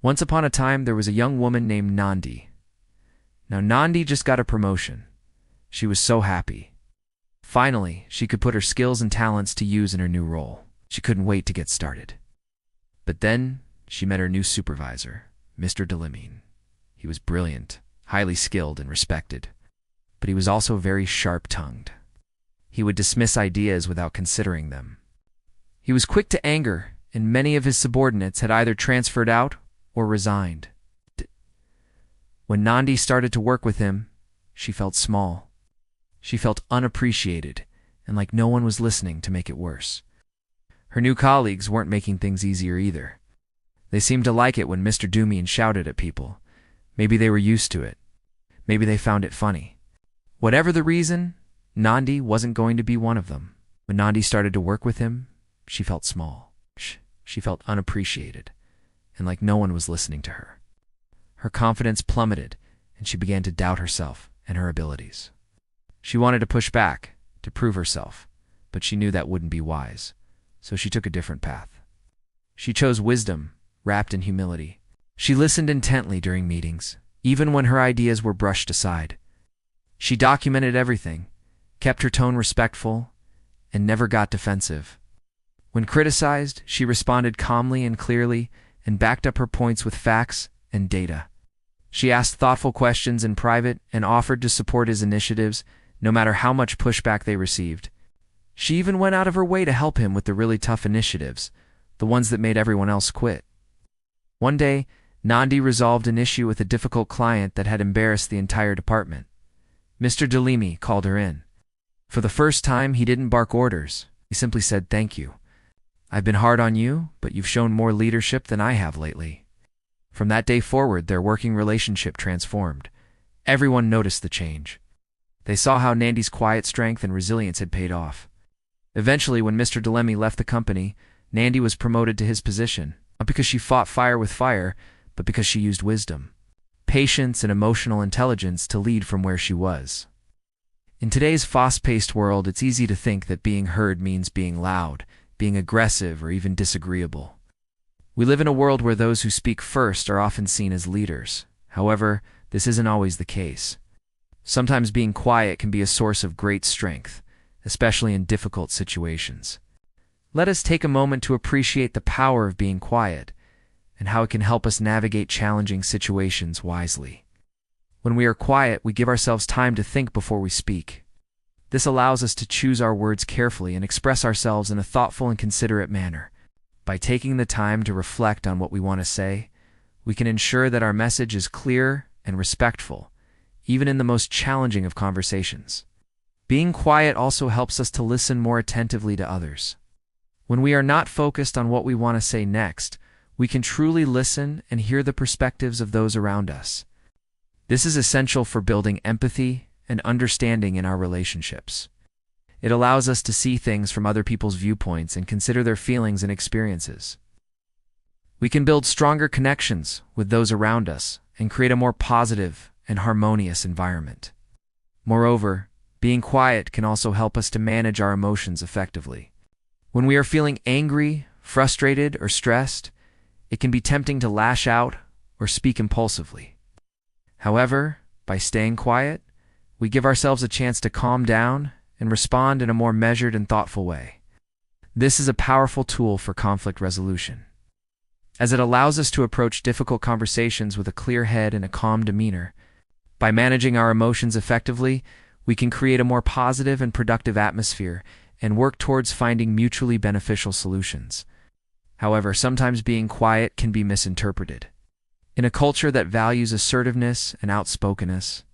Once upon a time, there was a young woman named Nandi. Now, Nandi just got a promotion. She was so happy. Finally, she could put her skills and talents to use in her new role. She couldn't wait to get started. But then, she met her new supervisor, Mr. Delimine. He was brilliant, highly skilled, and respected. But he was also very sharp-tongued. He would dismiss ideas without considering them. He was quick to anger, and many of his subordinates had either transferred out or resigned. When Nandi started to work with him, she felt small. She felt unappreciated, and like no one was listening to make it worse. Her new colleagues weren't making things easier either. They seemed to like it when Mr. Delimine shouted at people. Maybe they were used to it. Maybe they found it funny. Whatever the reason, Nandi wasn't going to be one of them. When Nandi started to work with him, she felt small. She felt unappreciated, and like no one was listening to her. Her confidence plummeted, and she began to doubt herself and her abilities. She wanted to push back, to prove herself, but she knew that wouldn't be wise, so she took a different path. She chose wisdom, wrapped in humility. She listened intently during meetings, even when her ideas were brushed aside. She documented everything, kept her tone respectful, and never got defensive. When criticized, she responded calmly and clearly and backed up her points with facts and data. She asked thoughtful questions in private and offered to support his initiatives, no matter how much pushback they received. She even went out of her way to help him with the really tough initiatives, the ones that made everyone else quit. One day, Nandi resolved an issue with a difficult client that had embarrassed the entire department. Mr. Delimine called her in. For the first time, he didn't bark orders. He simply said, "Thank you. I've been hard on you, but you've shown more leadership than I have lately." From that day forward, their working relationship transformed. Everyone noticed the change. They saw how Nandi's quiet strength and resilience had paid off. Eventually, when Mr. Delimine left the company, Nandi was promoted to his position, not because she fought fire with fire, but because she used wisdom, patience, and emotional intelligence to lead from where she was. In today's fast-paced world, it's easy to think that being heard means being loud, being aggressive, or even disagreeable. We live in a world where those who speak first are often seen as leaders. However, this isn't always the case. Sometimes being quiet can be a source of great strength, especially in difficult situations. Let us take a moment to appreciate the power of being quiet and how it can help us navigate challenging situations wisely. When we are quiet, we give ourselves time to think before we speak. This allows us to choose our words carefully and express ourselves in a thoughtful and considerate manner. By taking the time to reflect on what we want to say, we can ensure that our message is clear and respectful, even in the most challenging of conversations. Being quiet also helps us to listen more attentively to others. When we are not focused on what we want to say next, we can truly listen and hear the perspectives of those around us. This is essential for building empathy and understanding in our relationships. It allows us to see things from other people's viewpoints and consider their feelings and experiences. We can build stronger connections with those around us and create a more positive and harmonious environment. Moreover, being quiet can also help us to manage our emotions effectively. When we are feeling angry, frustrated, or stressed, it can be tempting to lash out or speak impulsively. However, by staying quiet, we give ourselves a chance to calm down and respond in a more measured and thoughtful way. This is a powerful tool for conflict resolution, as it allows us to approach difficult conversations with a clear head and a calm demeanor. By managing our emotions effectively, we can create a more positive and productive atmosphere and work towards finding mutually beneficial solutions. However, sometimes being quiet can be misinterpreted. In a culture that values assertiveness and outspokenness,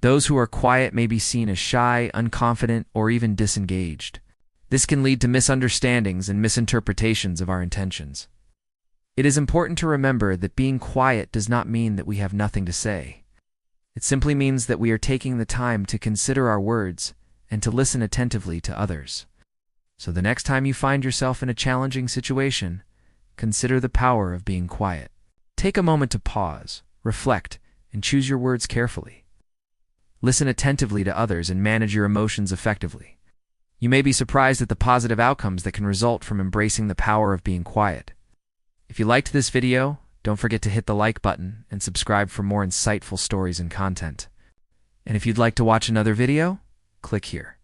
those who are quiet may be seen as shy, unconfident, or even disengaged. This can lead to misunderstandings and misinterpretations of our intentions. It is important to remember that being quiet does not mean that we have nothing to say. It simply means that we are taking the time to consider our words and to listen attentively to others. So the next time you find yourself in a challenging situation, consider the power of being quiet. Take a moment to pause, reflect, and choose your words carefully. Listen attentively to others and manage your emotions effectively. You may be surprised at the positive outcomes that can result from embracing the power of being quiet. If you liked this video, Don't forget to hit the like button and subscribe for more insightful stories and content. And if you'd like to watch another video, click here.